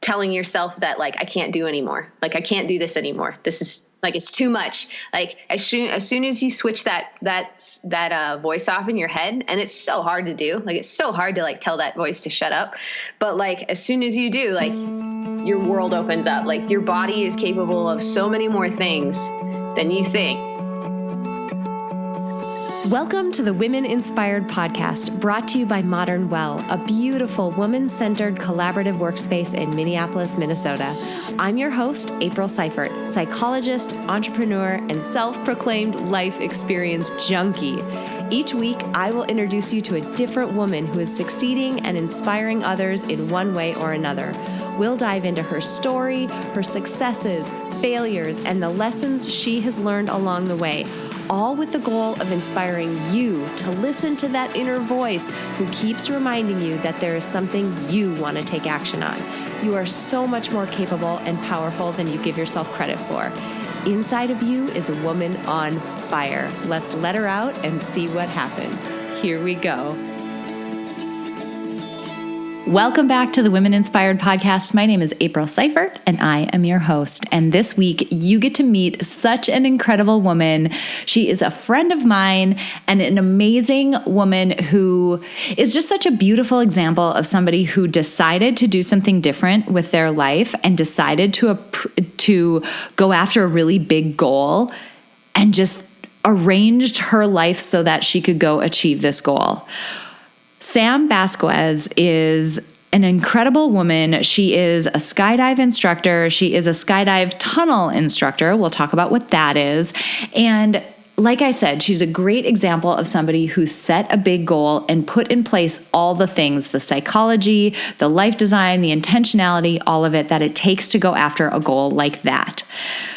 telling yourself that like, I can't do anymore. Like, I can't do this anymore. This is like, it's too much. Like as soon as you switch that voice off in your head, and it's so hard to do, like, it's so hard to like tell that voice to shut up. But like, as soon as you do, like, your world opens up. Like, your body is capable of so many more things than you think. Welcome to the Women Inspired Podcast, brought to you by Modern Well, a beautiful woman-centered collaborative workspace in Minneapolis, Minnesota. I'm your host, April Seifert, psychologist, entrepreneur, and self-proclaimed life experience junkie. Each week, I will introduce you to a different woman who is succeeding and inspiring others in one way or another. We'll dive into her story, her successes, failures, and the lessons she has learned along the way, all with the goal of inspiring you to listen to that inner voice who keeps reminding you that there is something you want to take action on. You are so much more capable and powerful than you give yourself credit for. Inside of you is a woman on fire. Let's let her out and see what happens. Here we go. Welcome back to the Women Inspired Podcast. My name is April Seifert, and I am your host. And this week, you get to meet such an incredible woman. She is a friend of mine and an amazing woman who is just such a beautiful example of somebody who decided to do something different with their life and decided to go after a really big goal and just arranged her life so that she could go achieve this goal. Sam Basques is an incredible woman. She is a skydive instructor. She is a skydive tunnel instructor. We'll talk about what that is. And like I said, she's a great example of somebody who set a big goal and put in place all the things, the psychology, the life design, the intentionality, all of it that it takes to go after a goal like that.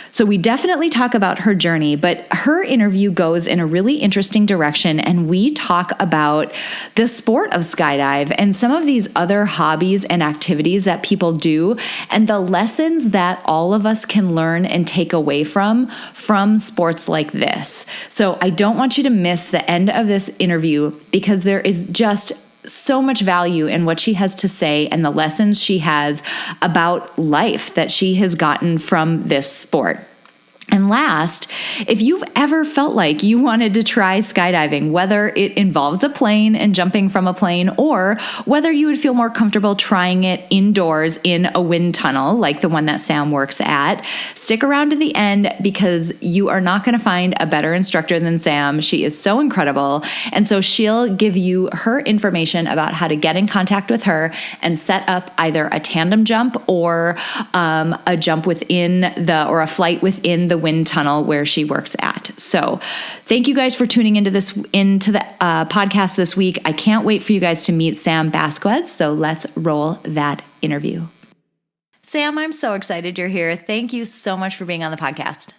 So we definitely talk about her journey, but her interview goes in a really interesting direction, and we talk about the sport of skydive and some of these other hobbies and activities that people do, and the lessons that all of us can learn and take away from sports like this. So I don't want you to miss the end of this interview, because there is just so much value in what she has to say and the lessons she has about life that she has gotten from this sport. And last, if you've ever felt like you wanted to try skydiving, whether it involves a plane and jumping from a plane, or whether you would feel more comfortable trying it indoors in a wind tunnel like the one that Sam works at, stick around to the end, because you are not going to find a better instructor than Sam. She is so incredible. And so she'll give you her information about how to get in contact with her and set up either a tandem jump or a jump or a flight within the wind tunnel where she works at. So thank you guys for tuning into the podcast this week. I can't wait for you guys to meet Sam Basques. So let's roll that interview. Sam, I'm so excited you're here. Thank you so much for being on the podcast.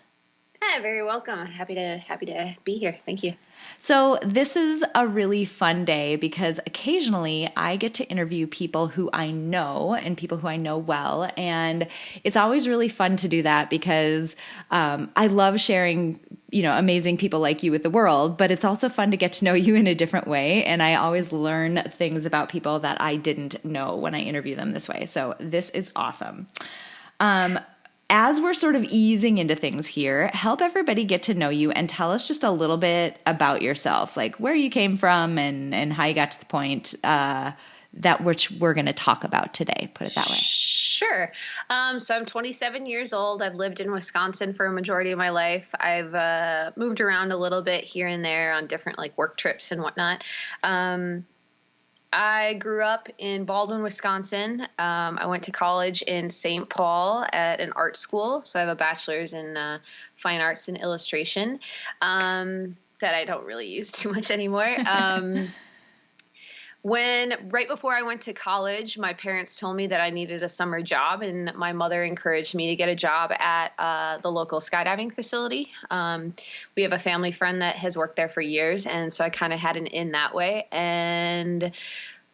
Yeah, very welcome. Happy to be here. Thank you. So this is a really fun day because occasionally I get to interview people who I know and people who I know well. And it's always really fun to do that because I love sharing, amazing people like you with the world, but it's also fun to get to know you in a different way. And I always learn things about people that I didn't know when I interview them this way. So this is awesome. As we're sort of easing into things here, help everybody get to know you and tell us just a little bit about yourself, like where you came from and how you got to the point that which we're going to talk about today. Put it that way. Sure. So I'm 27 years old. I've lived in Wisconsin for a majority of my life. I've moved around a little bit here and there on different work trips and whatnot. I grew up in Baldwin, Wisconsin. I went to college in St. Paul at an art school. So I have a bachelor's in fine arts and illustration that I don't really use too much anymore. Right before I went to college, my parents told me that I needed a summer job, and my mother encouraged me to get a job at the local skydiving facility. We have a family friend that has worked there for years, and so I kind of had an in that way. And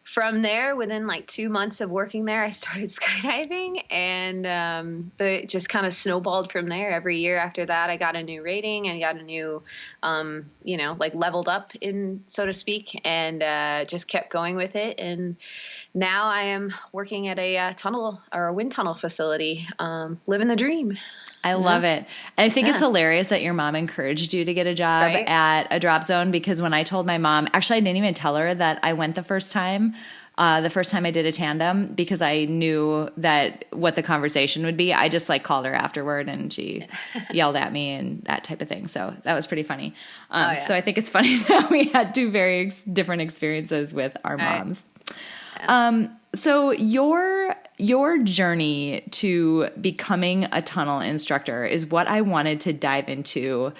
from there, within 2 months of working there, I started skydiving, and it just kind of snowballed from there. Every year after that, I got a new rating and got a new, leveled up, so to speak, and just kept going with it. And now I am working at a tunnel or a wind tunnel facility, living the dream. I love it. I think it's Yeah. hilarious that your mom encouraged you to get a job Right. at a drop zone, because when I told my mom, actually, I didn't even tell her that I went the first time I did a tandem, because I knew that what the conversation would be. I just like called her afterward and she yelled at me and that type of thing. So that was pretty funny. So I think it's funny that we had two very different experiences with our moms. Yeah. So your journey to becoming a tunnel instructor is what I wanted to dive into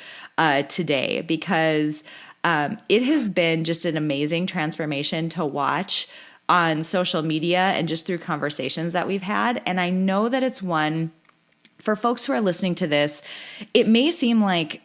today, because it has been just an amazing transformation to watch on social media and just through conversations that we've had. And I know that it's one for folks who are listening to this, it may seem like,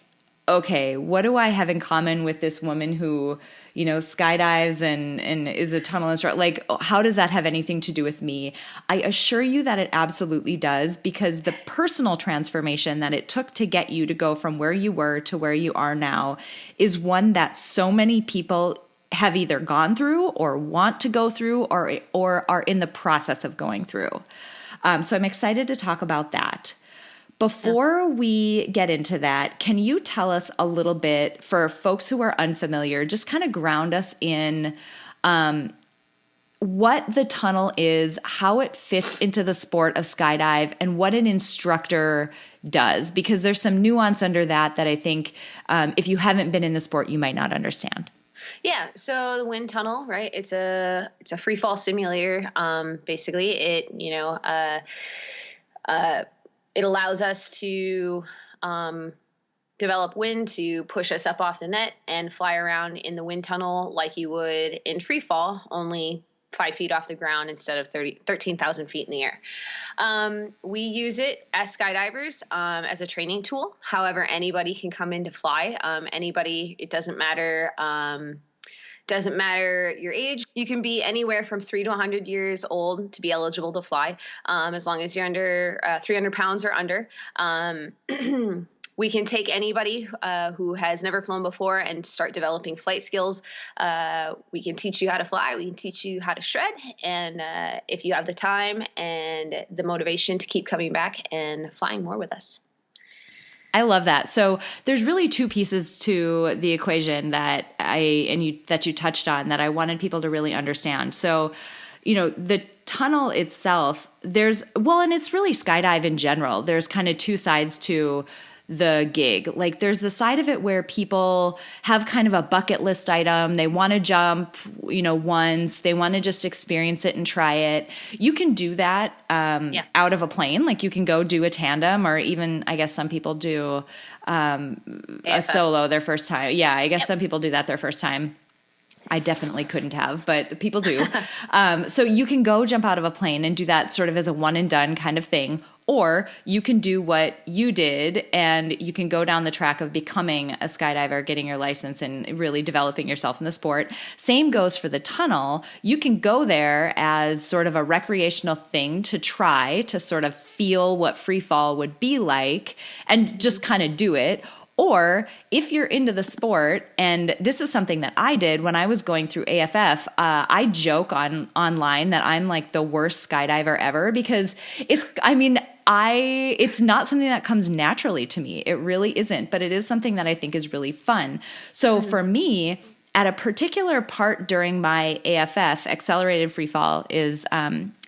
okay, what do I have in common with this woman who, skydives and is a tunnel instructor? Like, how does that have anything to do with me? I assure you that it absolutely does, because the personal transformation that it took to get you to go from where you were to where you are now is one that so many people have either gone through or want to go through or are in the process of going through. So I'm excited to talk about that. Before we get into that, can you tell us a little bit, for folks who are unfamiliar, just kind of ground us in what the tunnel is, how it fits into the sport of skydive, and what an instructor does? Because there's some nuance under that I think if you haven't been in the sport, you might not understand. Yeah. So the wind tunnel, right? It's a free fall simulator. Basically, it allows us to develop wind to push us up off the net and fly around in the wind tunnel like you would in free fall, only 5 feet off the ground instead of 13,000 feet in the air. We use it as skydivers as a training tool. However, anybody can come in to fly. Anybody, it doesn't matter. Doesn't matter your age. You can be anywhere from 3 to 100 years old to be eligible to fly, as long as you're under 300 pounds or under. We can take anybody who has never flown before and start developing flight skills. We can teach you how to fly. We can teach you how to shred. And if you have the time and the motivation to keep coming back and flying more with us. I love that. So there's really two pieces to the equation that you touched on that I wanted people to really understand. So, the tunnel itself, and it's really skydive in general. There's kind of two sides to the gig. Like, there's the side of it where people have kind of a bucket list item. They want to jump, once. They want to just experience it and try it. You can do that out of a plane. Like, you can go do a tandem, or even, I guess some people do a solo their first time. Yeah, I guess some people do that their first time. I definitely couldn't have, but people do. So you can go jump out of a plane and do that sort of as a one and done kind of thing. Or you can do what you did, and you can go down the track of becoming a skydiver, getting your license, and really developing yourself in the sport. Same goes for the tunnel. You can go there as sort of a recreational thing to try to sort of feel what free fall would be like and just kind of do it. Or if you're into the sport, and this is something that I did when I was going through AFF, I joke online that I'm like the worst skydiver ever, because it's not something that comes naturally to me. It really isn't, but it is something that I think is really fun. So for me, at a particular part during my AFF, Accelerated Free Fall is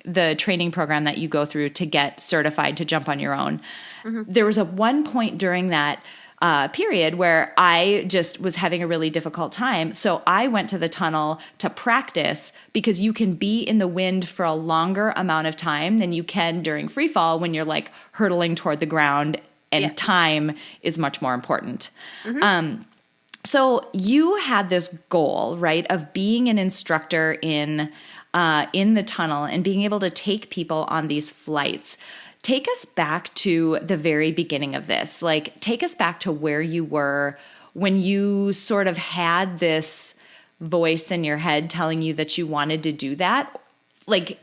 the training program that you go through to get certified to jump on your own. There was one point during that period where I just was having a really difficult time. So I went to the tunnel to practice, because you can be in the wind for a longer amount of time than you can during free fall when you're like hurtling toward the ground, and time is much more important. So you had this goal, right, of being an instructor in the tunnel and being able to take people on these flights. Take us back to the very beginning of this. Like, take us back to where you were when you sort of had this voice in your head telling you that you wanted to do that. Like,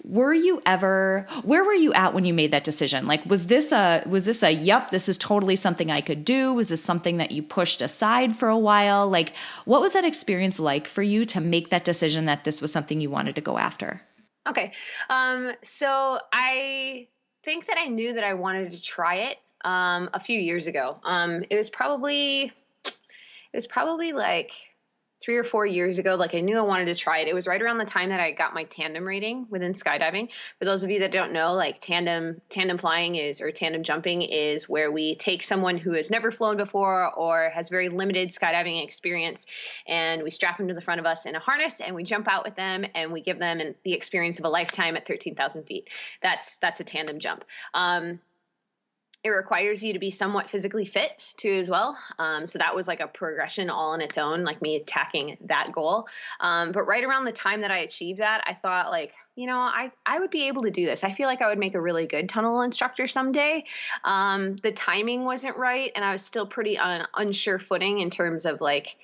where were you at when you made that decision? Like, was this a, yep, this is totally something I could do? Was this something that you pushed aside for a while? Like, what was that experience like for you to make that decision that this was something you wanted to go after? Okay. So I think that I knew that I wanted to try it a few years ago. It was probably like 3 or 4 years ago. Like I knew I wanted to try it. It was right around the time that I got my tandem rating within skydiving. For those of you that don't know, like tandem flying is, or tandem jumping is where we take someone who has never flown before or has very limited skydiving experience, and we strap them to the front of us in a harness and we jump out with them and we give them the experience of a lifetime at 13,000 feet. That's a tandem jump. It requires you to be somewhat physically fit too as well. So that was like a progression all on its own, like me attacking that goal. But right around the time that I achieved that, I thought like, I would be able to do this. I feel like I would make a really good tunnel instructor someday. The timing wasn't right, and I was still pretty unsure footing in terms of like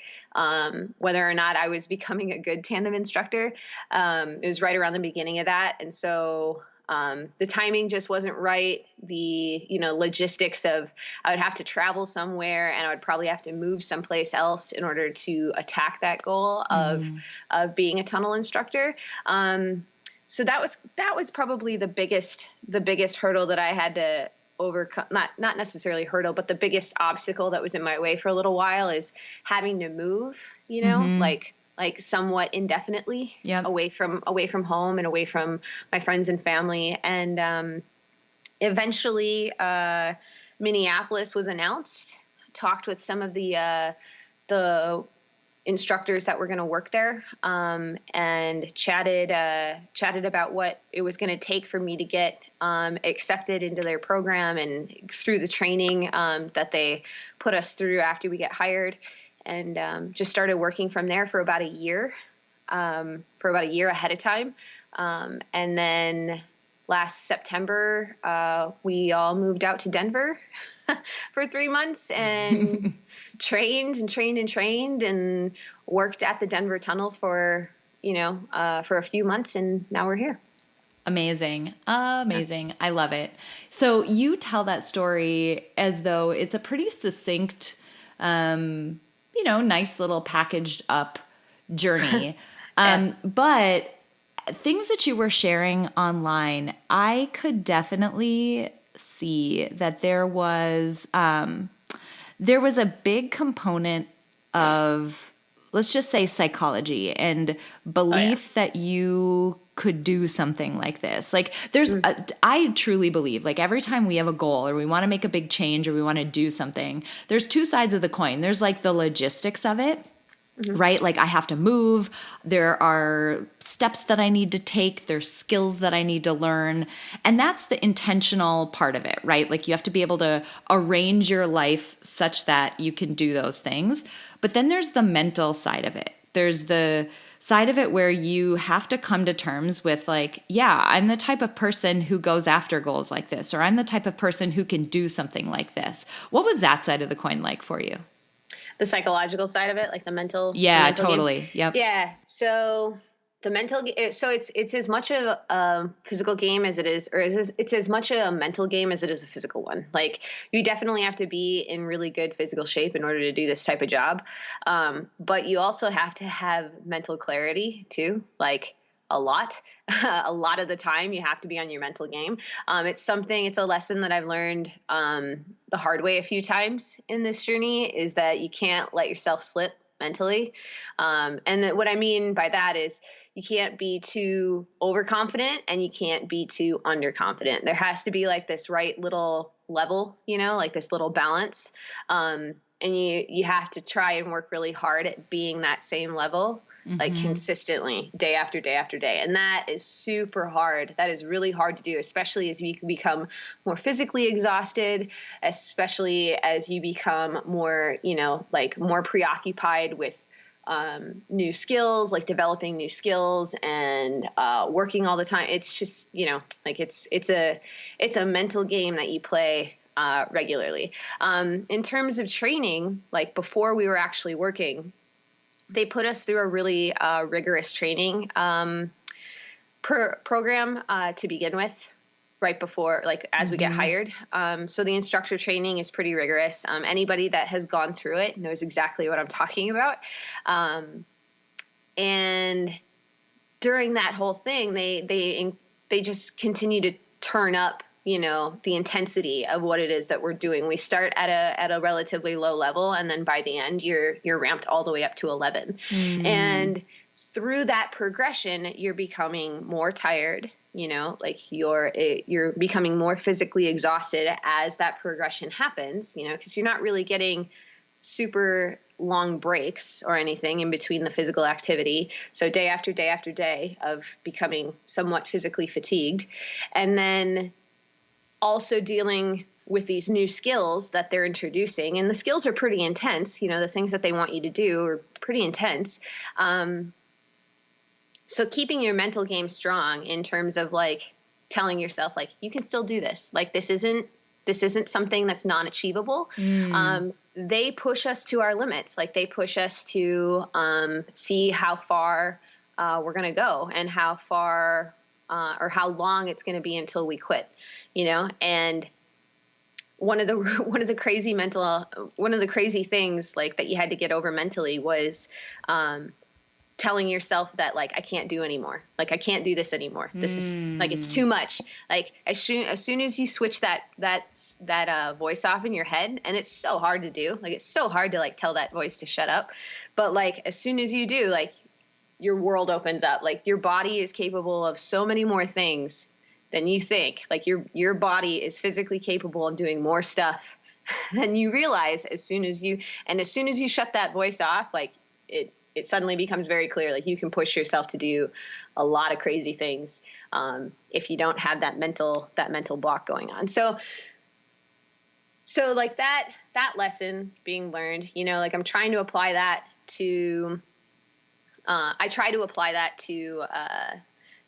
whether or not I was becoming a good tandem instructor. It was right around the beginning of that. And so the timing just wasn't right. The, logistics of I would have to travel somewhere and I would probably have to move someplace else in order to attack that goal of being a tunnel instructor. So that was probably the biggest hurdle that I had to overcome, not necessarily hurdle, but the biggest obstacle that was in my way for a little while is having to move, like somewhat indefinitely. Yep. away from home and away from my friends and family. And eventually Minneapolis was announced. Talked with some of the instructors that were going to work there, and chatted about what it was going to take for me to get accepted into their program and through the training that they put us through after we get hired. And just started working from there for about a year ahead of time. And then last September, we all moved out to Denver for 3 months and trained and worked at the Denver tunnel for a few months, and now we're here. Amazing. I love it. So you tell that story as though it's a pretty succinct, nice little packaged up journey. But things that you were sharing online, I could definitely see that there was a big component of, let's just say, psychology and belief that you could do something like this. Like I truly believe, like every time we have a goal or we want to make a big change or we want to do something, there's two sides of the coin. There's like the logistics of it, right? Like I have to move. There are steps that I need to take. There's skills that I need to learn. And that's the intentional part of it, right? Like you have to be able to arrange your life such that you can do those things. But then there's the mental side of it. There's the side of it where you have to come to terms with like, yeah, I'm the type of person who goes after goals like this, or I'm the type of person who can do something like this. What was that side of the coin like for you? The psychological side of it, like the mental. Yeah, the mental totally. Game. Yep. Yeah. So the mental, so it's as much a physical game as it is, or it's as much a mental game as it is a physical one. Like you definitely have to be in really good physical shape in order to do this type of job. But you also have to have mental clarity too. Like a lot of the time you have to be on your mental game. It's a lesson that I've learned the hard way a few times in this journey, is that you can't let yourself slip mentally. And what I mean by that is you can't be too overconfident and you can't be too underconfident. There has to be like this right little level, like this little balance. And you have to try and work really hard at being that same level, like consistently day after day after day. And that is super hard. That is really hard to do, especially as you become more physically exhausted, especially as you become more, more preoccupied with new skills, like developing new skills and working all the time. It's just, like it's a mental game that you play regularly. In terms of training, like before we were actually working, they put us through a really rigorous training program to begin with, right before, like as we get hired. So the instructor training is pretty rigorous. Anybody that has gone through it knows exactly what I'm talking about. And during that whole thing, they just continue to turn up, the intensity of what it is that we're doing. We start at a relatively low level, and then by the end, you're ramped all the way up to 11. And through that progression, you're becoming more tired. Like you're becoming more physically exhausted as that progression happens. Because you're not really getting super long breaks or anything in between the physical activity. So day after day after day of becoming somewhat physically fatigued, and then also dealing with these new skills that they're introducing. And the skills are pretty intense. The things that they want you to do are pretty intense. So keeping your mental game strong in terms of like telling yourself, like, you can still do this. Like, this isn't something that's non-achievable. They push us to our limits. Like, they push us to see how far we're going to go, and how far or how long it's going to be until we quit, and one of the crazy things like that you had to get over mentally was telling yourself that, like, I can't do anymore. Like, I can't do this anymore. This is like, it's too much. Like, as soon as you switch that voice off in your head, and it's so hard to do, like, it's so hard to like tell that voice to shut up. But like, as soon as you do, like, your world opens up. Like, your body is capable of so many more things than you think. Like, your body is physically capable of doing more stuff than you realize as soon as you shut that voice off. Like, it suddenly becomes very clear. Like, you can push yourself to do a lot of crazy things if you don't have that mental block going on. So like that lesson being learned, like, I'm trying to apply that to I try to apply that to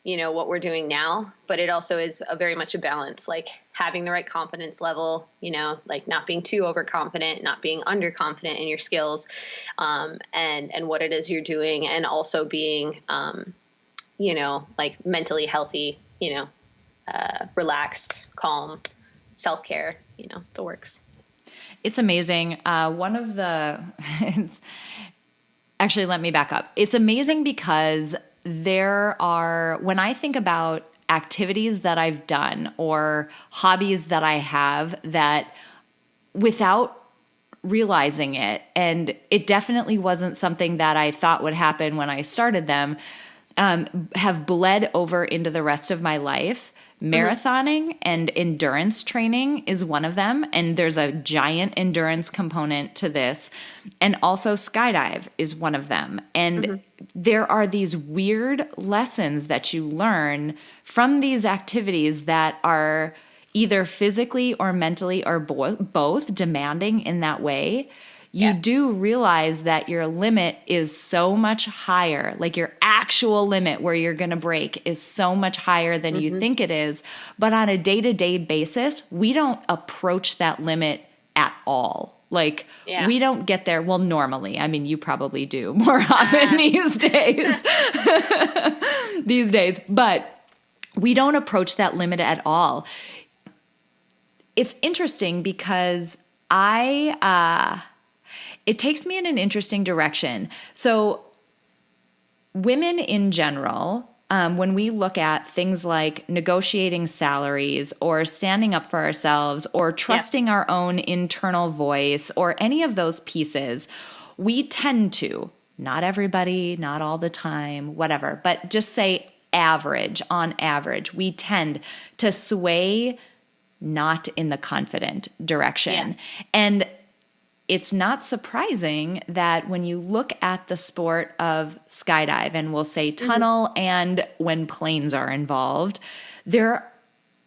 what we're doing now, but it also is very much a balance, like having the right confidence level, like not being too overconfident, not being underconfident in your skills, and what it is you're doing, and also being, like mentally healthy, relaxed, calm, self-care, the works. It's amazing. Actually, let me back up. It's amazing because when I think about activities that I've done or hobbies that I have, that without realizing it, and it definitely wasn't something that I thought would happen when I started them, have bled over into the rest of my life. Marathoning and endurance training is one of them. And there's a giant endurance component to this. And also skydive is one of them. And there are these weird lessons that you learn from these activities that are either physically or mentally or both demanding in that way. You do realize that your limit is so much higher, like your actual limit where you're going to break is so much higher than you think it is. But on a day-to-day basis, we don't approach that limit at all. Like, we don't get there. Well, normally, I mean, you probably do more often these days, but we don't approach that limit at all. It's interesting because it takes me in an interesting direction. So women in general, when we look at things like negotiating salaries or standing up for ourselves or trusting our own internal voice or any of those pieces, we tend to, not everybody, not all the time, whatever, but just say on average, we tend to sway not in the confident direction. And it's not surprising that when you look at the sport of skydive, and we'll say tunnel, and when planes are involved, there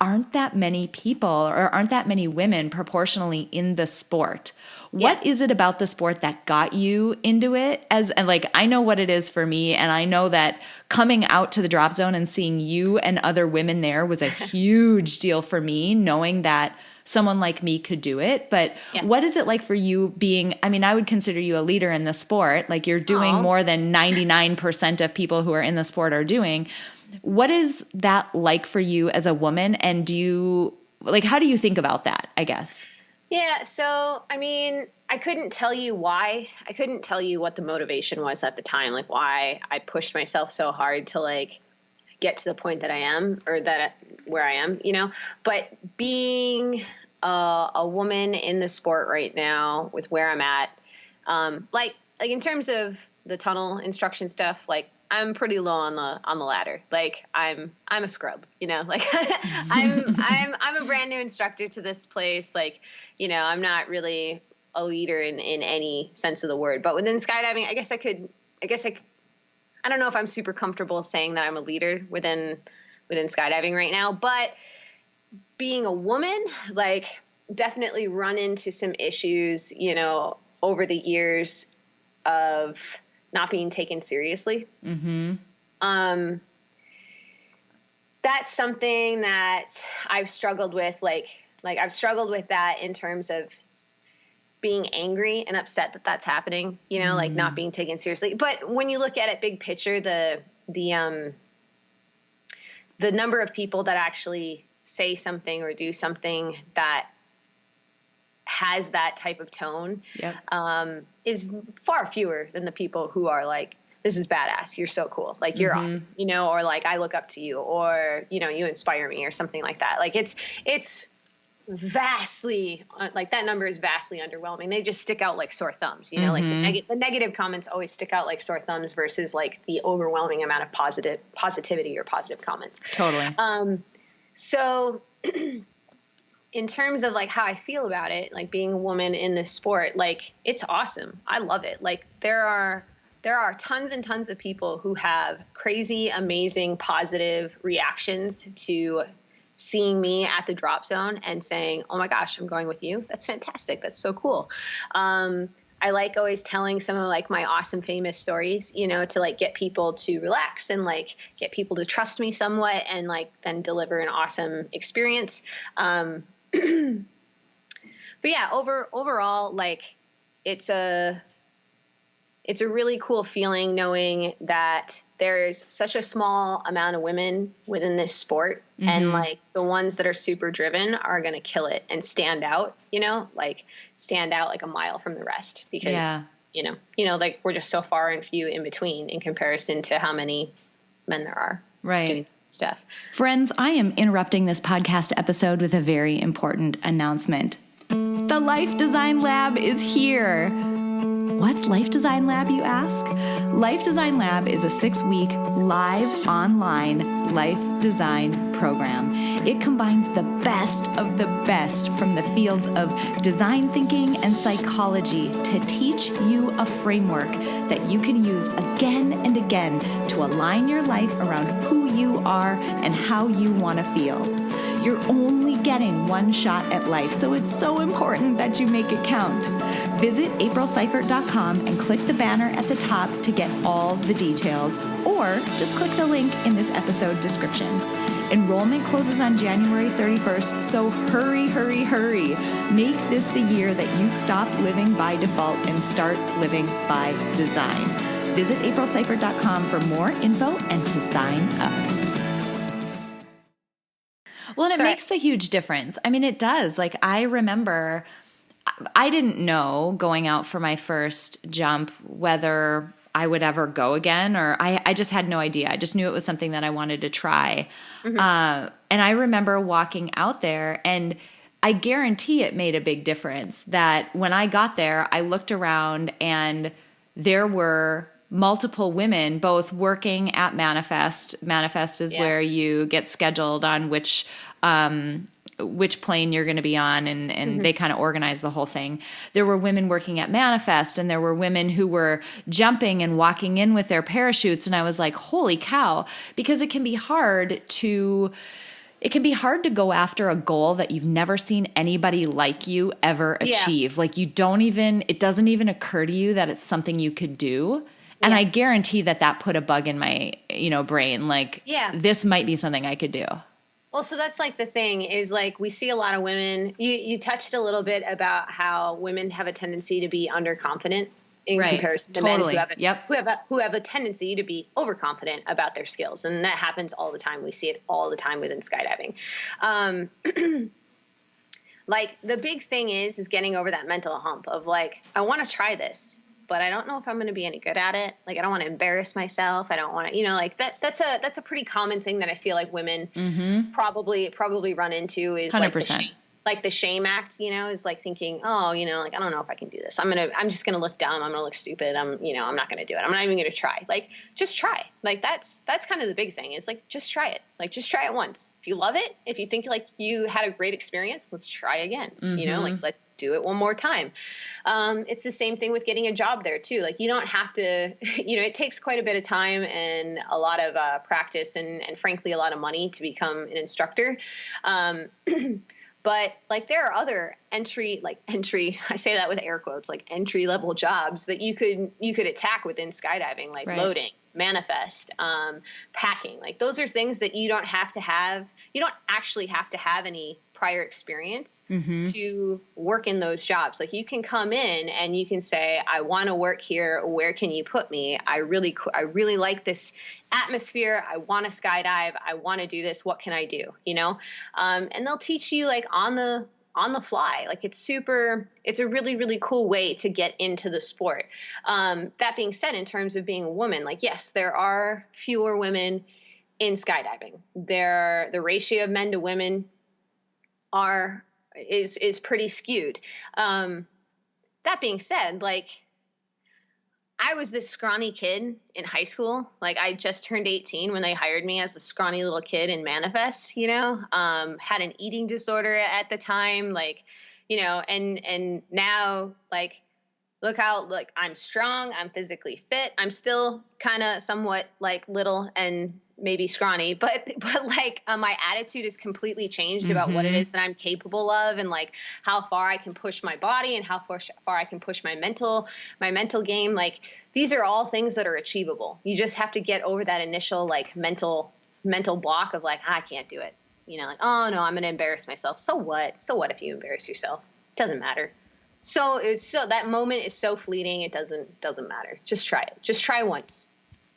aren't that many people or aren't that many women proportionally in the sport. What is it about the sport that got you into it? And like, I know what it is for me, and I know that coming out to the drop zone and seeing you and other women there was a huge deal for me, knowing that someone like me could do it. But what is it like for you I would consider you a leader in the sport. Like, you're doing more than 99% of people who are in the sport are doing. What is that like for you as a woman? And how do you think about that, I guess? Yeah. So, I mean, I couldn't tell you why. I couldn't tell you what the motivation was at the time, like why I pushed myself so hard to like get to the point that I am, or that where I am, you know, but being a woman in the sport right now with where I'm at, like in terms of the tunnel instruction stuff, like I'm pretty low on the ladder. Like I'm a scrub, you know, like I'm a brand new instructor to this place. Like, you know, I'm not really a leader in any sense of the word, but within skydiving, I don't know if I'm super comfortable saying that I'm a leader within skydiving right now, but being a woman, like definitely run into some issues, you know, over the years of not being taken seriously. Mm-hmm. That's something that I've struggled with. Like I've struggled with that in terms of being angry and upset that that's happening, you know, like not being taken seriously. But when you look at it big picture, the number of people that actually say something or do something that has that type of tone, Yep. is far fewer than the people who are like, this is badass, you're so cool, like you're awesome, you know, or like I look up to you, or, you know, you inspire me, or something like that. Like it's vastly, like that number is vastly underwhelming. They just stick out like sore thumbs, you know, like the negative comments always stick out like sore thumbs versus like the overwhelming amount of positivity or positive comments. Totally. So in terms of like how I feel about it, like being a woman in this sport, like it's awesome. I love it. Like there are tons and tons of people who have crazy, amazing, positive reactions to seeing me at the drop zone and saying, oh my gosh, I'm going with you. That's fantastic. That's so cool. I like always telling some of like my awesome, famous stories, you know, to like get people to relax and like get people to trust me somewhat, and like then deliver an awesome experience. But yeah, overall, like it's a really cool feeling knowing that there's such a small amount of women within this sport, and like the ones that are super driven are going to kill it and stand out, you know, like stand out like a mile from the rest, because, you know, like we're just so far and few in between in comparison to how many men there are. Right. Doing stuff. Friends, I am interrupting this podcast episode with a very important announcement. The Life Design Lab is here. What's Life Design Lab, you ask? Life Design Lab is a 6-week live online life design program. It combines the best of the best from the fields of design thinking and psychology to teach you a framework that you can use again and again to align your life around who you are and how you want to feel. You're only getting one shot at life, so it's so important that you make it count. Visit aprilseifert.com and click the banner at the top to get all the details, or just click the link in this episode description. Enrollment closes on January 31st, so hurry, hurry, hurry. Make this the year that you stop living by default and start living by design. Visit aprilseifert.com for more info and to sign up. Well, and it makes a huge difference. I mean, it does. Like, I remember I didn't know going out for my first jump whether I would ever go again, or I just had no idea. I just knew it was something that I wanted to try. And I remember walking out there, and I guarantee it made a big difference that when I got there, I looked around and there were multiple women both working at Manifest. Manifest is where you get scheduled on which plane you're going to be on, and they kind of organize the whole thing. There were women working at Manifest, and there were women who were jumping and walking in with their parachutes, and I was like, holy cow, because it can be hard to go after a goal that you've never seen anybody like you ever achieve. Like it doesn't even occur to you that it's something you could do. And I guarantee that put a bug in my, brain. Like, this might be something I could do. Well, so that's like the thing is like we see a lot of women. You touched a little bit about how women have a tendency to be underconfident in comparison to men who have a tendency to be overconfident about their skills, and that happens all the time. We see it all the time within skydiving. Like the big thing is getting over that mental hump of like, I want to try this, but I don't know if I'm going to be any good at it. Like, I don't want to embarrass myself. I don't want to, like that's a pretty common thing that I feel like women probably run into is 100%. Like the shame act, is like thinking, oh, like, I don't know if I can do this. I'm just going to look dumb. I'm going to look stupid. I'm not going to do it. I'm not even going to try. Like, just try. Like, that's kind of the big thing is like, just try it. Like, just try it once. If you love it, if you think like you had a great experience, let's try again, like, let's do it one more time. It's the same thing with getting a job there too. Like, you don't have to, it takes quite a bit of time and a lot of practice and frankly, a lot of money to become an instructor. But like there are other entry, I say that with air quotes, like entry level jobs that you could attack within skydiving, like loading, manifest, packing. Like those are things that you don't actually have to have any prior experience to work in those jobs. Like you can come in and you can say, I want to work here. Where can you put me? I really like this atmosphere. I want to skydive. I want to do this. What can I do? And they'll teach you like on the fly. Like it's a really, really cool way to get into the sport. That being said, in terms of being a woman, like, yes, there are fewer women in skydiving. The ratio of men to women is pretty skewed. That being said, like I was this scrawny kid in high school. Like I just turned 18 when they hired me as a scrawny little kid in Manifest, had an eating disorder at the time, like, and now like, look I'm strong. I'm physically fit. I'm still kind of somewhat like little and maybe scrawny, but like my attitude has completely changed about what it is that I'm capable of and like how far I can push my body and how far I can push my mental game. Like these are all things that are achievable. You just have to get over that initial like mental block of like, I can't do it. Like, oh no, I'm going to embarrass myself. So what? So what if you embarrass yourself? It doesn't matter. So that moment is so fleeting. It doesn't matter. Just try it. Just try once.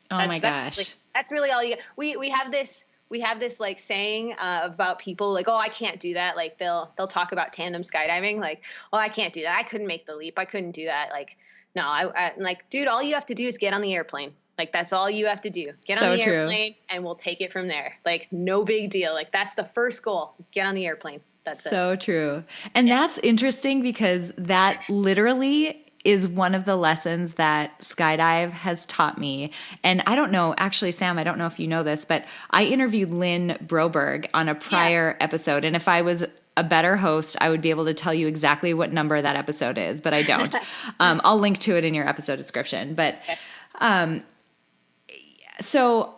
Oh my gosh. That's really all you get. We have this like saying about people like, oh, I can't do that. Like they'll talk about tandem skydiving. Like, oh, I can't do that. I couldn't make the leap. I couldn't do that. Like, no, I'm like, dude, all you have to do is get on the airplane. Like that's all you have to do. Get on the airplane and we'll take it from there. Like no big deal. Like that's the first goal. Get on the airplane. That's so true. And that's interesting because that literally is one of the lessons that skydive has taught me. And I don't know, actually, Sam, I don't know if you know this, but I interviewed Lynn Broberg on a prior episode. And if I was a better host, I would be able to tell you exactly what number that episode is, but I don't. I'll link to it in your episode description. But so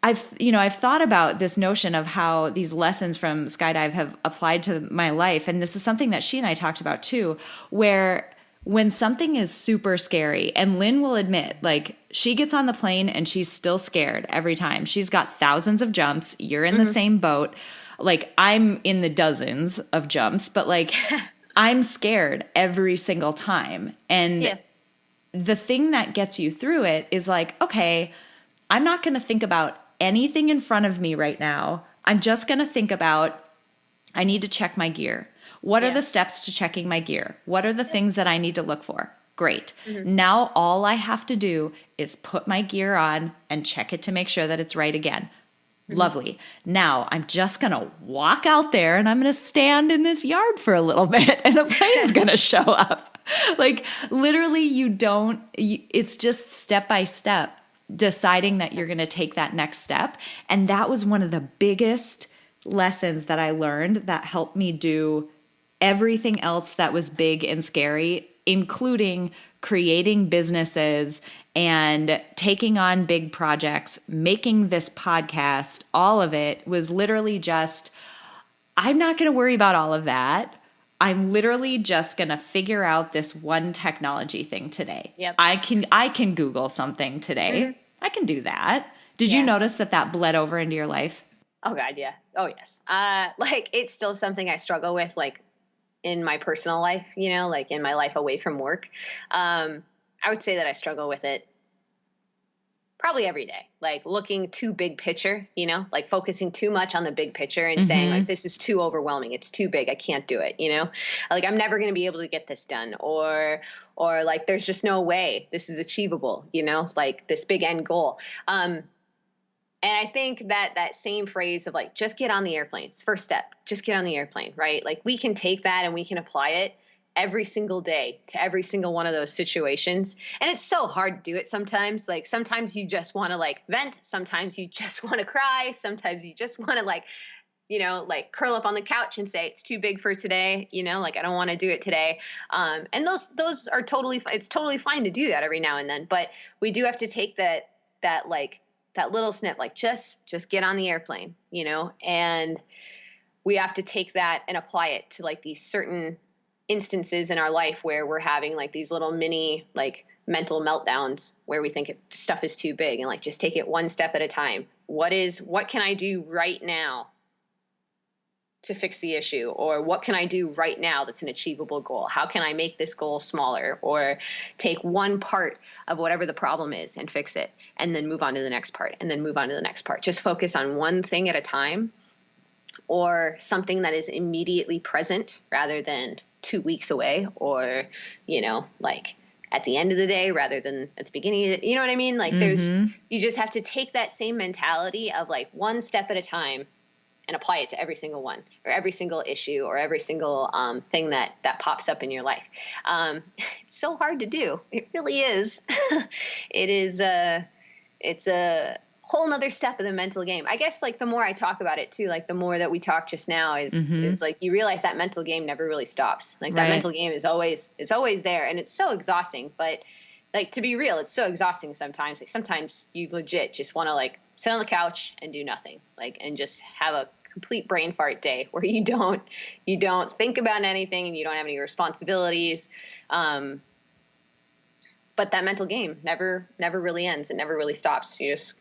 I've thought about this notion of how these lessons from skydive have applied to my life. And this is something that she and I talked about too, where when something is super scary, and Lynn will admit, like, she gets on the plane and she's still scared every time. She's got thousands of jumps. You're in the same boat. Like, I'm in the dozens of jumps, but like, I'm scared every single time. And the thing that gets you through it is like, okay, I'm not going to think about anything in front of me right now. I'm just going to think about, I need to check my gear. What are the steps to checking my gear? What are the things that I need to look for? Great. Now all I have to do is put my gear on and check it to make sure that it's right again. Lovely. Now I'm just going to walk out there and I'm going to stand in this yard for a little bit and a plane's going to show up. Like literally it's just step by step deciding that you're going to take that next step. And that was one of the biggest lessons that I learned that helped me do everything else that was big and scary, including creating businesses and taking on big projects, making this podcast. All of it was literally just, I'm not going to worry about all of that. I'm literally just going to figure out this one technology thing today. Yep. I can Google something today. I can do that. Did you notice that bled over into your life? Oh God. Yeah. Oh yes. Like it's still something I struggle with, like in my personal life, like in my life away from work. I would say that I struggle with it probably every day, like looking too big picture, like focusing too much on the big picture and saying like, this is too overwhelming. It's too big. I can't do it. Like I'm never going to be able to get this done, or like, there's just no way this is achievable, like this big end goal. And I think that same phrase of like, just get on the airplane. It's first step, just get on the airplane, right? Like we can take that and we can apply it every single day to every single one of those situations. And it's so hard to do it sometimes. Like sometimes you just want to like vent. Sometimes you just want to cry. Sometimes you just want to like curl up on the couch and say, it's too big for today. Like I don't want to do it today. And those are it's totally fine to do that every now and then. But we do have to take that little snip, like just get on the airplane, and we have to take that and apply it to like these certain instances in our life where we're having like these little mini like mental meltdowns where we think stuff is too big, and like just take it one step at a time. What can I do right now to fix the issue? Or what can I do right now that's an achievable goal? How can I make this goal smaller, or take one part of whatever the problem is and fix it, and then move on to the next part, and then move on to the next part? Just focus on one thing at a time, or something that is immediately present rather than 2 weeks away, or, like at the end of the day rather than at the beginning of the, you know what I mean? Like you just have to take that same mentality of like one step at a time and apply it to every single one, or every single issue, or every single thing that pops up in your life. It's so hard to do. It really is. It's a whole nother step of the mental game. I guess like the more I talk about it too, like the more that we talk just now is like, you realize that mental game never really stops. Like that mental game is always there, and it's so exhausting. But like, to be real, it's so exhausting sometimes. Like sometimes you legit just want to like sit on the couch and do nothing, like, and just have a complete brain fart day where you don't think about anything and you don't have any responsibilities. But that mental game never really ends. It never really stops. You just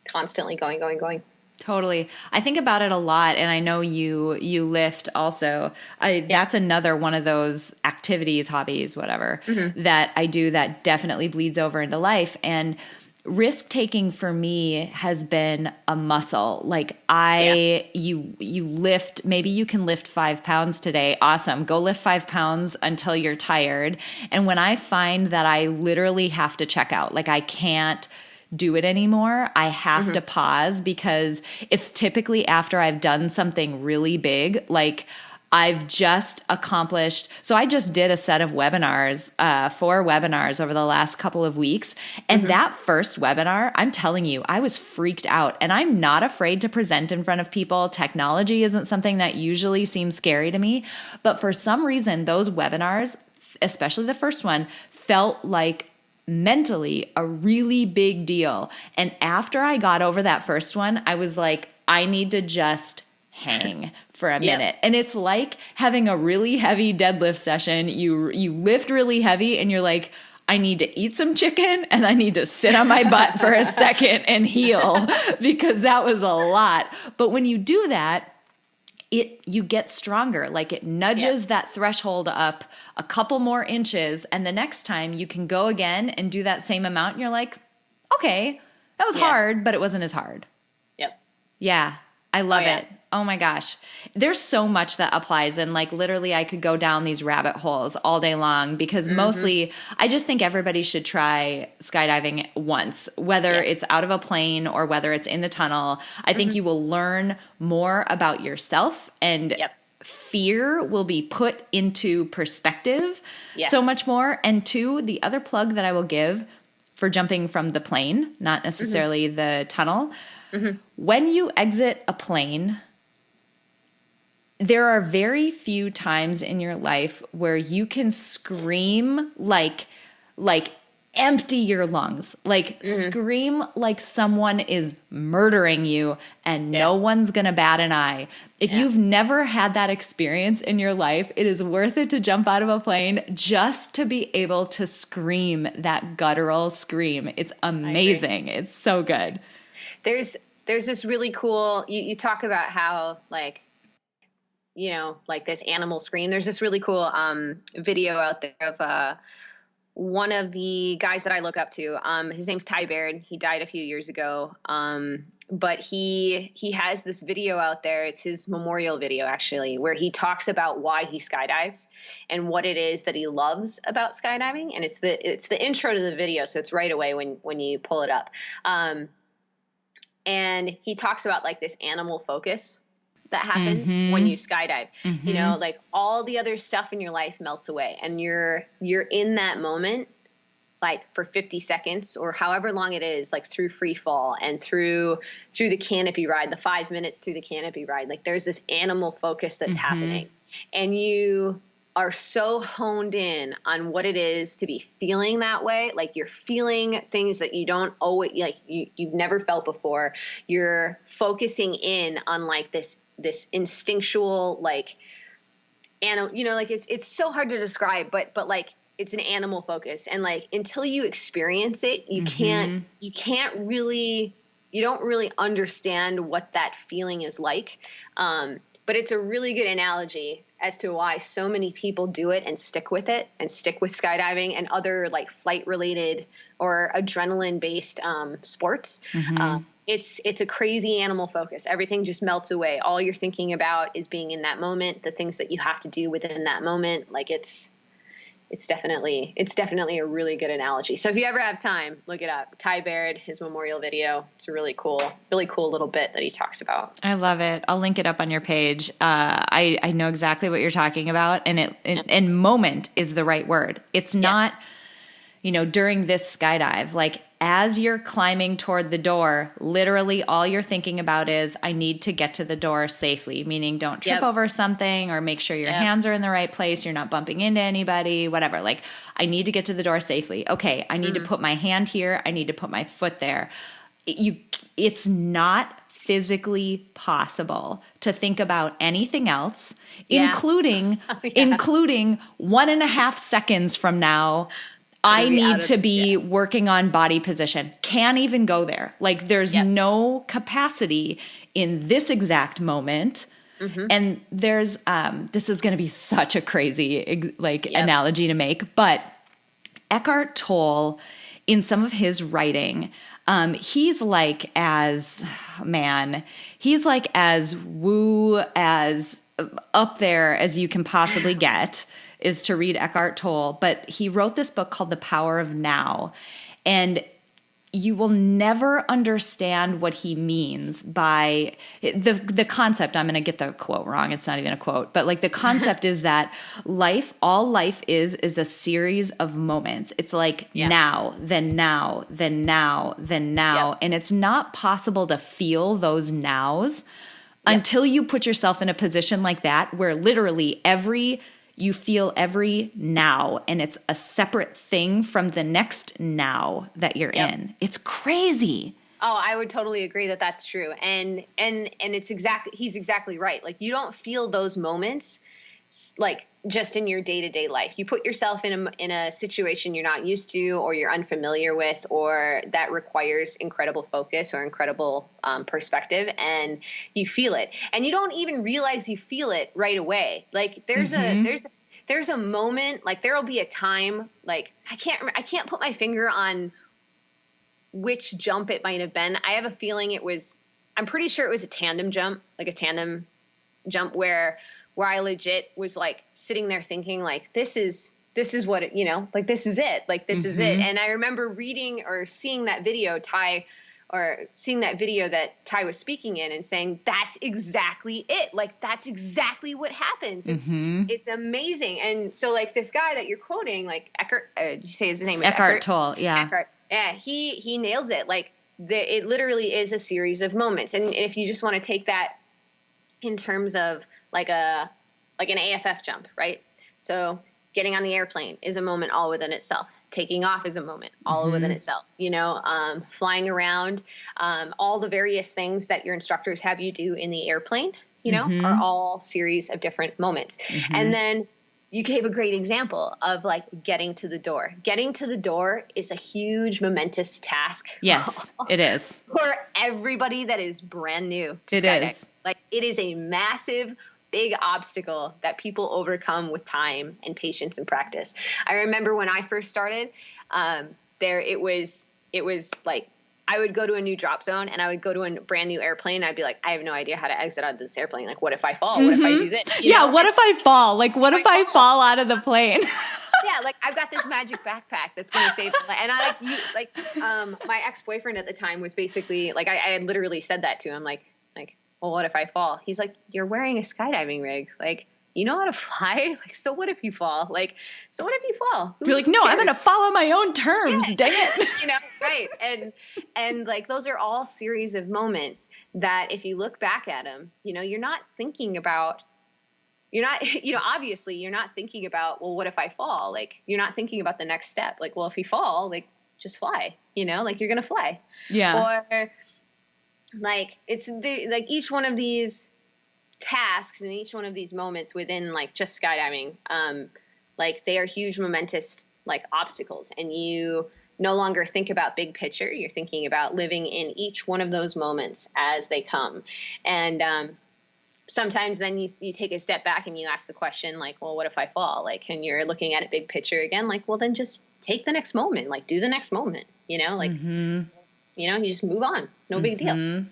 constantly going. Totally. I think about it a lot, and I know you lift also. That's another one of those activities, hobbies, whatever, that I do that definitely bleeds over into life. And risk taking for me has been a muscle. Like you lift, maybe you can lift 5 pounds today. Awesome. Go lift 5 pounds until you're tired. And when I find that I literally have to check out, like I can't do it anymore, I have to pause, because it's typically after I've done something really big, like I've just accomplished. So I just did a set of webinars, 4 webinars over the last couple of weeks. And that first webinar, I'm telling you, I was freaked out, and I'm not afraid to present in front of people. Technology isn't something that usually seems scary to me, but for some reason, those webinars, especially the first one, felt like mentally a really big deal. And after I got over that first one, I was like, I need to just hang for a minute. And it's like having a really heavy deadlift session. You lift really heavy and you're like, I need to eat some chicken and I need to sit on my butt for a second and heal, because that was a lot. But when you do that, you get stronger. Like it nudges that threshold up a couple more inches, and the next time you can go again and do that same amount, and you're like, okay, that was hard, but it wasn't as hard. Yep. Yeah. I love it. Oh my gosh. There's so much that applies, and like literally I could go down these rabbit holes all day long, because mostly I just think everybody should try skydiving once, whether it's out of a plane or whether it's in the tunnel. I think you will learn more about yourself, and fear will be put into perspective so much more. And two, the other plug that I will give for jumping from the plane, not necessarily the tunnel, when you exit a plane, there are very few times in your life where you can scream like empty your lungs, like scream like someone is murdering you and no one's going to bat an eye. If you've never had that experience in your life, it is worth it to jump out of a plane just to be able to scream that guttural scream. It's amazing. It's so good. There's this really cool, you talk about how like, like this animal scream. There's this really cool video out there of one of the guys that I look up to. His name's Ty Baird. He died a few years ago. But he has this video out there. It's his memorial video, actually, where he talks about why he skydives and what it is that he loves about skydiving. And it's the intro to the video, so it's right away when you pull it up. And he talks about like this animal focus that happens when you skydive. You know, like all the other stuff in your life melts away, and you're in that moment, like for 50 seconds or however long it is, like through free fall and through the canopy ride, the 5 minutes through the canopy ride. Like there's this animal focus that's happening, and you are so honed in on what it is to be feeling that way. Like you're feeling things that you don't always, like you've never felt before. You're focusing in on like this instinctual, like, animal, you know, like it's so hard to describe, but like it's an animal focus. And like, until you experience it, you don't really understand what that feeling is like. But it's a really good analogy as to why so many people do it and stick with skydiving and other like flight related or adrenaline based sports. It's a crazy animal focus. Everything just melts away. All you're thinking about is being in that moment, the things that you have to do within that moment. Like it's definitely a really good analogy. So if you ever have time, look it up. Ty Baird, his memorial video. It's a really cool little bit that he talks about. I love it. I'll link it up on your page. I know exactly what you're talking about, and and moment is the right word. It's not, you know, during this skydive, like as you're climbing toward the door, literally all you're thinking about is, I need to get to the door safely, meaning don't trip over something, or make sure your hands are in the right place. You're not bumping into anybody, whatever. Like, I need to get to the door safely. Okay. I need to put my hand here. I need to put my foot there. It's not physically possible to think about anything else, including 1.5 seconds from now, I need to be working on body position. Can't even go there. Like there's no capacity in this exact moment. And there's, this is going to be such a crazy analogy to make, but Eckhart Tolle, in some of his writing, he's like as woo, as up there as you can possibly get, is to read Eckhart Tolle. But he wrote this book called The Power of Now. And you will never understand what he means by the concept. I'm going to get the quote wrong. It's not even a quote, but like the concept is that all life is a series of moments. It's like now, then now, then now, then now. Yep. And it's not possible to feel those nows until you put yourself in a position like that, where literally you feel every now, and it's a separate thing from the next now that you're in. It's crazy. Oh, I would totally agree that that's true. And he's exactly right. Like you don't feel those moments like just in your day-to-day life. You put yourself in a situation you're not used to, or you're unfamiliar with, or that requires incredible focus or incredible perspective, and you feel it. And you don't even realize you feel it right away. Like there's a moment, like there'll be a time, like I can't put my finger on which jump it might have been. I have a feeling I'm pretty sure it was a tandem jump where I legit was like sitting there thinking like, this is what it, you know, like, this is it. Like, this is it. And I remember reading or seeing that video that Ty was speaking in, and saying, that's exactly it. Like, that's exactly what happens. It's amazing. And so like this guy that you're quoting, like Eckhart, did you say his name was Eckhart Tolle? Yeah. Eckhart. Yeah. He nails it. Like it literally is a series of moments. And if you just want to take that in terms of like an AFF jump, right? So getting on the airplane is a moment all within itself. Taking off is a moment all within itself, you know, flying around, all the various things that your instructors have you do in the airplane, you know, are all series of different moments. And then you gave a great example of like getting to the door. Getting to the door is a huge momentous task. Yes, it is. For everybody that is brand new to skydiving. Like it is a massive big obstacle that people overcome with time and patience and practice. I remember when I first started, it was like, I would go to a new drop zone and I would go to a brand new airplane. I'd be like, I have no idea how to exit out of this airplane. Like, what if I fall? What if I do this? What if I fall? Like, what if I fall out of the plane? Yeah, like I've got this magic backpack that's going to save my life. And my ex-boyfriend at the time was basically like, I had literally said that to him, like, well, what if I fall? He's like, you're wearing a skydiving rig. Like, you know how to fly? Like, so what if you fall? Like, so what if you fall? You're like, no, I'm going to follow my own terms. Yeah. Dang it. Right. And like, those are all series of moments that if you look back at them, you're not thinking about, obviously you're not thinking about, well, what if I fall? Like, you're not thinking about the next step. Like, well, if you fall, like, just fly, like you're going to fly. Yeah. Or like, like each one of these tasks and each one of these moments within like just skydiving, like they are huge momentous like obstacles, and you no longer think about big picture. You're thinking about living in each one of those moments as they come. And, sometimes then you take a step back and you ask the question, like, well, what if I fall? Like, and you're looking at a big picture again, like, well, then just take the next moment, like do the next moment, like, you just move on. No big deal. So,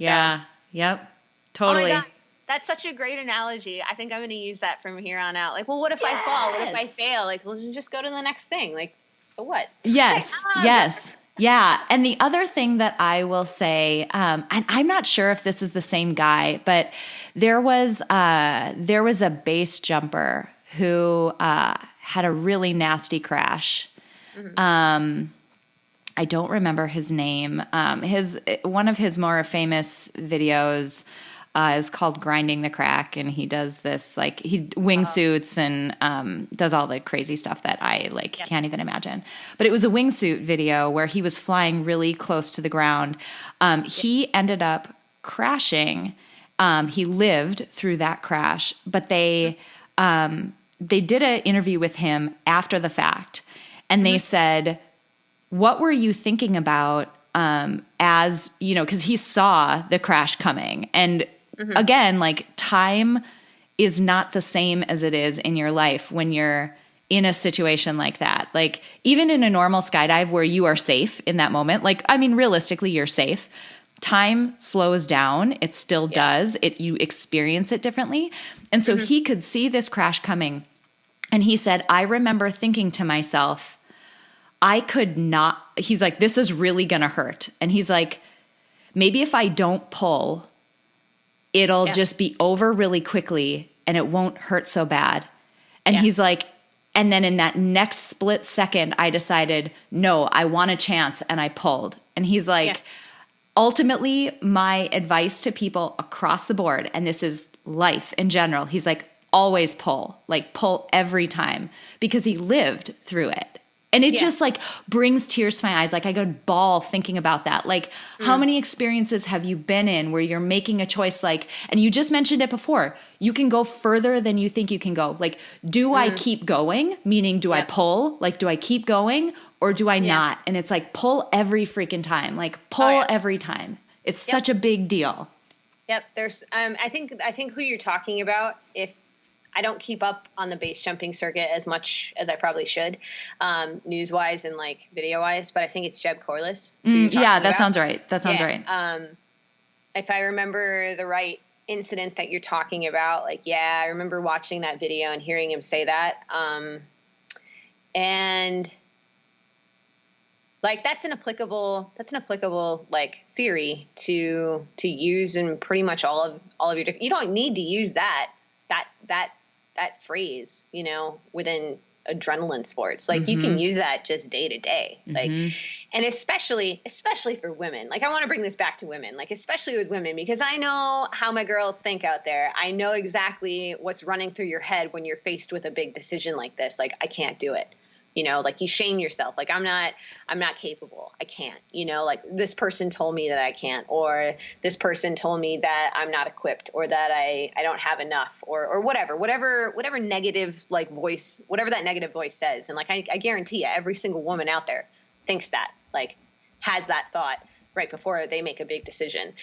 yeah. Yep. Totally. Oh my gosh. That's such a great analogy. I think I'm going to use that from here on out. Like, well, what if I fall? What if I fail? Like, let's just go to the next thing. Like, so what? Yes. Yes. Yeah. And the other thing that I will say, and I'm not sure if this is the same guy, but there was a base jumper who had a really nasty crash. Mm-hmm. I don't remember his name. One of his more famous videos is called Grinding the Crack, and he does this, like, he wingsuits and does all the crazy stuff that I can't even imagine. But it was a wingsuit video where he was flying really close to the ground. He ended up crashing. He lived through that crash, but they did an interview with him after the fact, and they said, what were you thinking about as, because he saw the crash coming. And again, like, time is not the same as it is in your life when you're in a situation like that. Like, even in a normal skydive where you are safe in that moment, like, I mean, realistically, you're safe. Time slows down. It still does. You experience it differently. And so he could see this crash coming. And he said, I remember thinking to myself, I could not, he's like, this is really going to hurt. And he's like, maybe if I don't pull, it'll just be over really quickly and it won't hurt so bad. And he's like, and then in that next split second, I decided, no, I want a chance, and I pulled. And he's like, ultimately, my advice to people across the board, and this is life in general, he's like, always pull, like pull every time, because he lived through it. And it just like brings tears to my eyes. Like, I could bawl thinking about that. Like, how many experiences have you been in where you're making a choice? Like, and you just mentioned it before, you can go further than you think you can go. Like, do I keep going? Meaning, do I pull? Like, do I keep going or do I not? And it's like, pull every freaking time. Like, pull every time. It's such a big deal. Yep. There's, I think who you're talking about, if I don't keep up on the base jumping circuit as much as I probably should, news wise and like video wise, but I think it's Jeb Corliss. That sounds right. That sounds right. If I remember the right incident that you're talking about, like, I remember watching that video and hearing him say that. And like, that's an applicable like theory to use in pretty much all of your, you don't need to use that phrase, within adrenaline sports. Like, you can use that just day to day. Like, and especially for women, like, I want to bring this back to women, like, especially with women, because I know how my girls think out there. I know exactly what's running through your head when you're faced with a big decision like this. Like, I can't do it. Like, you shame yourself. Like, I'm not capable. I can't, like, this person told me that I can't, or this person told me that I'm not equipped, or that I don't have enough, or whatever negative, like, voice, whatever that negative voice says. And like, I guarantee you, every single woman out there thinks that, like, has that thought right before they make a big decision.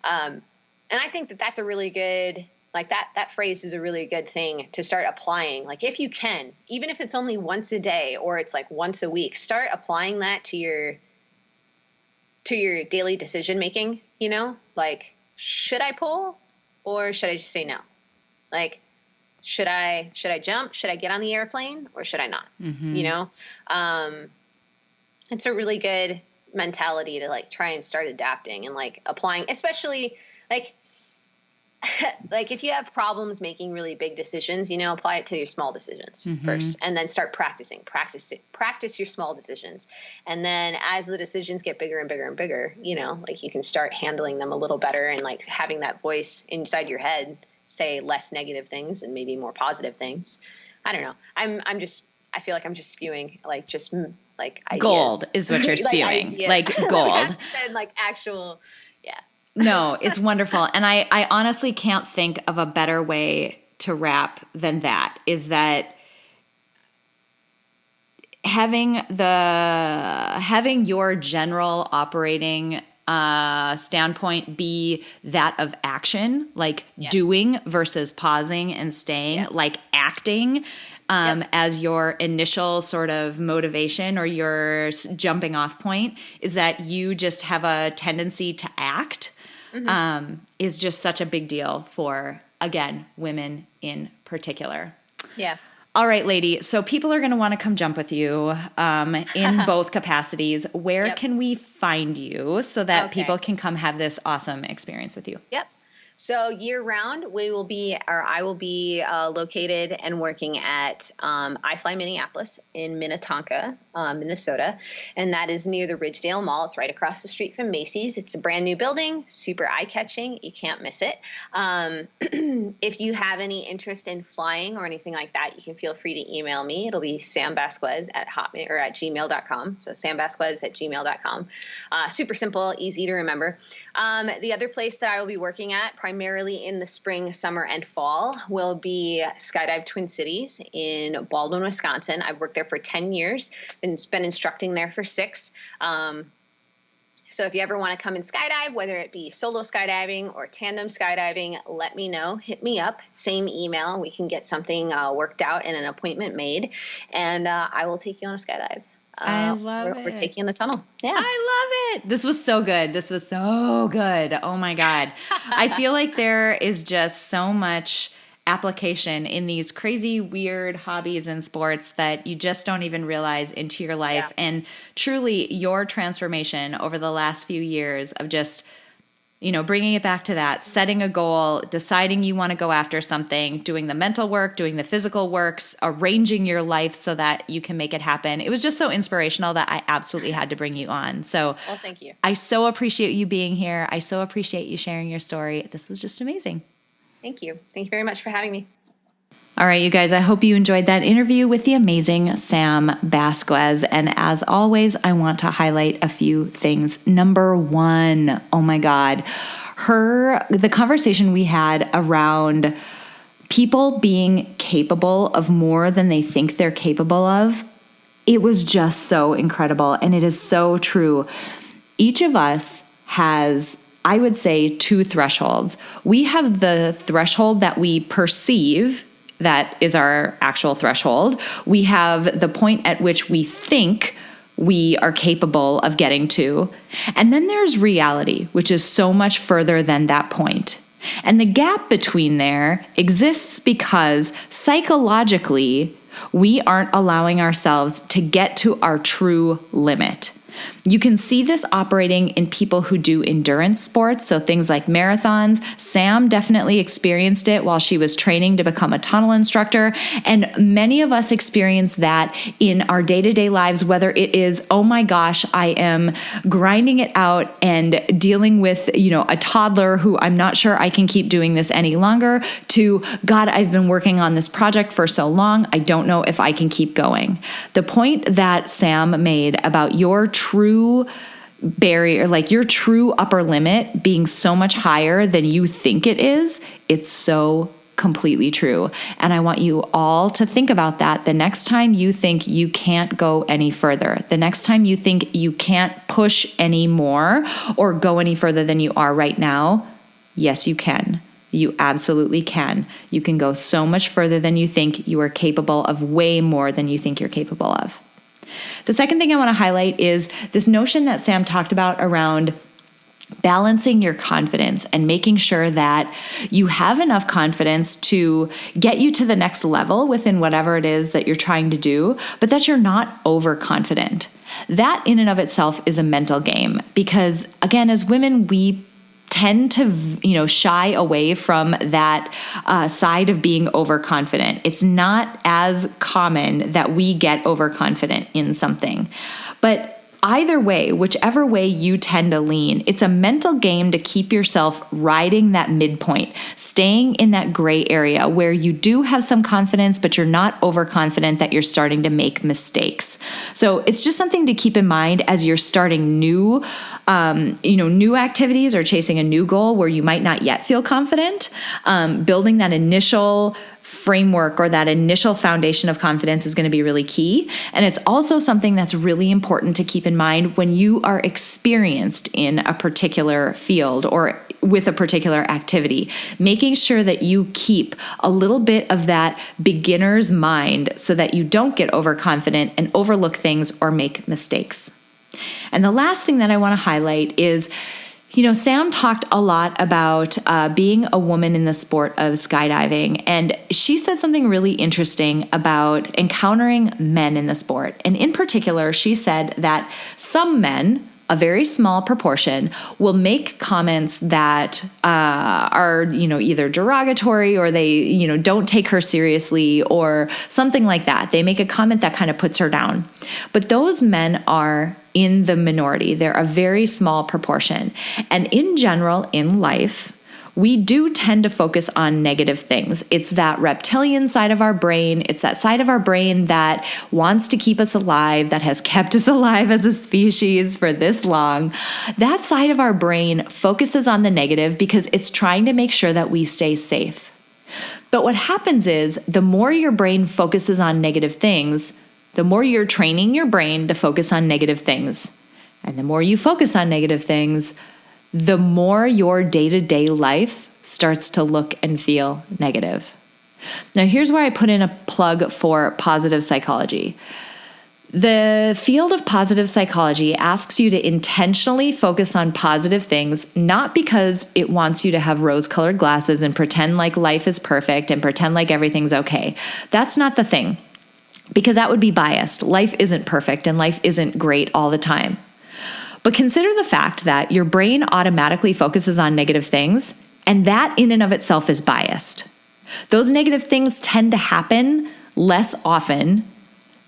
And I think that that's a really good, Like that phrase is a really good thing to start applying. Like if you can, even if it's only once a day or it's like once a week, start applying that to your daily decision making, like, should I pull or should I just say no? Like, should I jump? Should I get on the airplane or should I not? It's a really good mentality to like try and start adapting and like applying, especially like, like if you have problems making really big decisions, apply it to your small decisions first, and then start practice your small decisions. And then as the decisions get bigger and bigger and bigger, like you can start handling them a little better and like having that voice inside your head say less negative things and maybe more positive things. I don't know. I feel like I'm just spewing like ideas. Gold is what you're spewing. like gold. And like actual, yeah. No, it's wonderful. And I honestly can't think of a better way to wrap than that, is that having your general operating standpoint be that of action, like doing versus pausing and staying, like acting as your initial sort of motivation or your jumping off point, is that you just have a tendency to act. Is just such a big deal for, again, women in particular. Yeah. All right, lady. So people are going to want to come jump with you in both capacities. Where can we find you so that people can come have this awesome experience with you? Yep. So year round, I will be located and working at iFly Minneapolis in Minnetonka, Minnesota, and that is near the Ridgedale Mall. It's right across the street from Macy's. It's a brand new building, super eye-catching. You can't miss it. If you have any interest in flying or anything like that, you can feel free to email me. It'll be sambasques at gmail.com. So sambasques@gmail.com. Super simple, easy to remember. The other place that I will be working at primarily in the spring, summer, and fall will be Skydive Twin Cities in Baldwin, Wisconsin. I've worked there for 10 years and been instructing there for 6. So if you ever want to come and skydive, whether it be solo skydiving or tandem skydiving, let me know. Hit me up. Same email. We can get something worked out and an appointment made, and I will take you on a skydive. I love it. We're taking the tunnel. Yeah. I love it. This was so good. Oh my God. I feel like there is just so much application in these crazy, weird hobbies and sports that you just don't even realize into your life. Yeah. And truly your transformation over the last few years of just, bringing it back to that, setting a goal, deciding you want to go after something, doing the mental work, doing the physical works, arranging your life so that you can make it happen. It was just so inspirational that I absolutely had to bring you on. So well, thank you. I so appreciate you being here. I so appreciate you sharing your story. This was just amazing. Thank you. Thank you very much for having me. All right, you guys, I hope you enjoyed that interview with the amazing Sam Basques. And as always, I want to highlight a few things. Number 1, oh my God, the conversation we had around people being capable of more than they think they're capable of, it was just so incredible. And it is so true. Each of us has, I would say, 2 thresholds. We have the threshold that we perceive, that is our actual threshold. We have the point at which we think we are capable of getting to. And then there's reality, which is so much further than that point. And the gap between there exists because psychologically, we aren't allowing ourselves to get to our true limit. You can see this operating in people who do endurance sports, so things like marathons. Sam definitely experienced it while she was training to become a tunnel instructor, and many of us experience that in our day-to-day lives, whether it is, oh my gosh, I am grinding it out and dealing with, a toddler who I'm not sure I can keep doing this any longer, to, God, I've been working on this project for so long, I don't know if I can keep going. The point that Sam made about your true barrier, like your true upper limit being so much higher than you think it is, it's so completely true. And I want you all to think about that the next time you think you can't go any further, the next time you think you can't push any more or go any further than you are right now. Yes, you can. You absolutely can. You can go so much further than you think. You are capable of way more than you think you're capable of. The second thing I want to highlight is this notion that Sam talked about around balancing your confidence and making sure that you have enough confidence to get you to the next level within whatever it is that you're trying to do, but that you're not overconfident. That in and of itself is a mental game because, again, as women, we tend to, shy away from that side of being overconfident. It's not as common that we get overconfident in something. But either way, whichever way you tend to lean, it's a mental game to keep yourself riding that midpoint, staying in that gray area where you do have some confidence, but you're not overconfident that you're starting to make mistakes. So it's just something to keep in mind as you're starting new activities or chasing a new goal where you might not yet feel confident. Building that initial framework or that initial foundation of confidence is going to be really key. And it's also something that's really important to keep in mind when you are experienced in a particular field or with a particular activity, making sure that you keep a little bit of that beginner's mind so that you don't get overconfident and overlook things or make mistakes. And the last thing that I want to highlight is, Sam talked a lot about being a woman in the sport of skydiving, and she said something really interesting about encountering men in the sport. And in particular, she said that some men, a very small proportion, will make comments that are, either derogatory or they, don't take her seriously or something like that. They make a comment that kind of puts her down. But those men are in the minority. They're a very small proportion. And in general, in life, we do tend to focus on negative things. It's that reptilian side of our brain. It's that side of our brain that wants to keep us alive, that has kept us alive as a species for this long. That side of our brain focuses on the negative because it's trying to make sure that we stay safe. But what happens is the more your brain focuses on negative things, the more you're training your brain to focus on negative things. And the more you focus on negative things, the more your day-to-day life starts to look and feel negative. Now, here's where I put in a plug for positive psychology. The field of positive psychology asks you to intentionally focus on positive things, not because it wants you to have rose-colored glasses and pretend like life is perfect and pretend like everything's okay. That's not the thing, because that would be biased. Life isn't perfect and life isn't great all the time. But consider the fact that your brain automatically focuses on negative things, and that in and of itself is biased. Those negative things tend to happen less often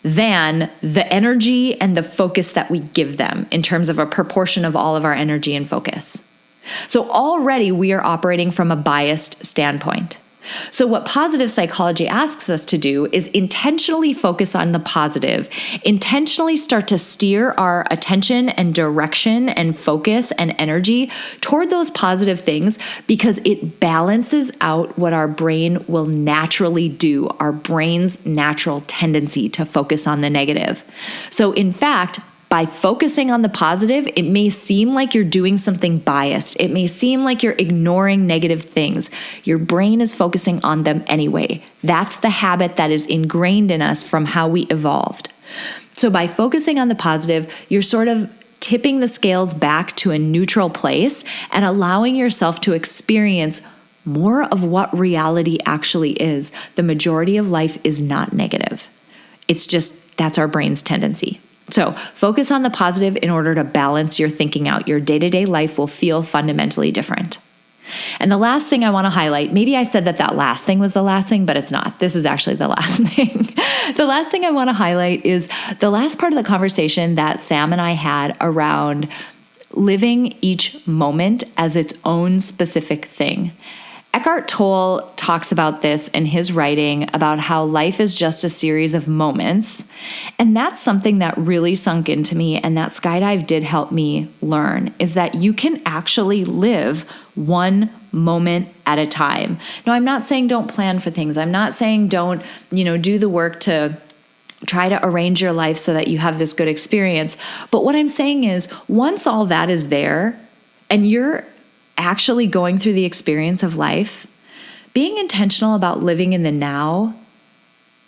than the energy and the focus that we give them in terms of a proportion of all of our energy and focus. So already we are operating from a biased standpoint. So what positive psychology asks us to do is intentionally focus on the positive, intentionally start to steer our attention and direction and focus and energy toward those positive things because it balances out what our brain will naturally do, our brain's natural tendency to focus on the negative. So in fact, by focusing on the positive, it may seem like you're doing something biased. It may seem like you're ignoring negative things. Your brain is focusing on them anyway. That's the habit that is ingrained in us from how we evolved. So by focusing on the positive, you're sort of tipping the scales back to a neutral place and allowing yourself to experience more of what reality actually is. The majority of life is not negative. It's just, that's our brain's tendency. So focus on the positive in order to balance your thinking out. Your day-to-day life will feel fundamentally different. And the last thing I want to highlight, maybe I said that last thing was the last thing, but it's not. This is actually the last thing. The last thing I want to highlight is the last part of the conversation that Sam and I had around living each moment as its own specific thing. Eckhart Tolle talks about this in his writing about how life is just a series of moments. And that's something that really sunk into me and that skydive did help me learn, is that you can actually live one moment at a time. Now, I'm not saying don't plan for things. I'm not saying don't, do the work to try to arrange your life so that you have this good experience. But what I'm saying is once all that is there and you're actually going through the experience of life, being intentional about living in the now,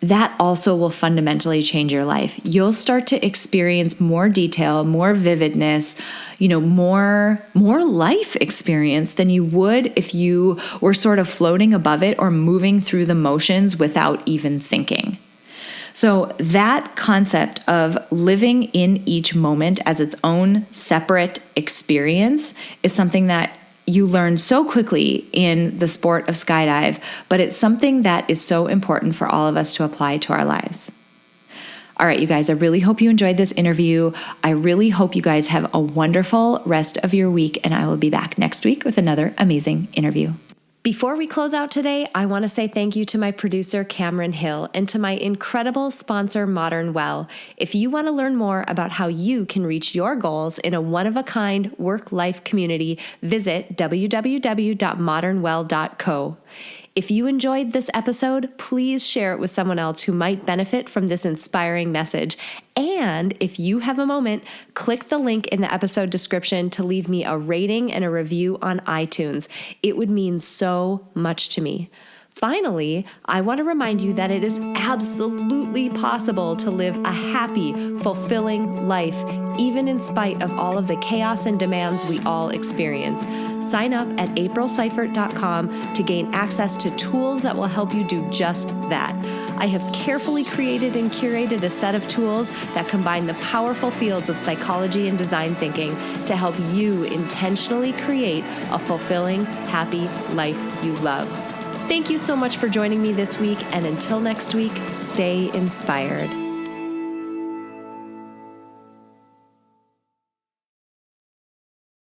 that also will fundamentally change your life. You'll start to experience more detail, more vividness, more life experience than you would if you were sort of floating above it or moving through the motions without even thinking. So that concept of living in each moment as its own separate experience is something that you learn so quickly in the sport of skydive, but it's something that is so important for all of us to apply to our lives. All right, you guys, I really hope you enjoyed this interview. I really hope you guys have a wonderful rest of your week, and I will be back next week with another amazing interview. Before we close out today, I want to say thank you to my producer, Cameron Hill, and to my incredible sponsor, Modern Well. If you want to learn more about how you can reach your goals in a one-of-a-kind work-life community, visit www.modernwell.co. If you enjoyed this episode, please share it with someone else who might benefit from this inspiring message. And if you have a moment, click the link in the episode description to leave me a rating and a review on iTunes. It would mean so much to me. Finally, I want to remind you that it is absolutely possible to live a happy, fulfilling life, even in spite of all of the chaos and demands we all experience. Sign up at aprilseifert.com to gain access to tools that will help you do just that. I have carefully created and curated a set of tools that combine the powerful fields of psychology and design thinking to help you intentionally create a fulfilling, happy life you love. Thank you so much for joining me this week, and until next week, stay inspired.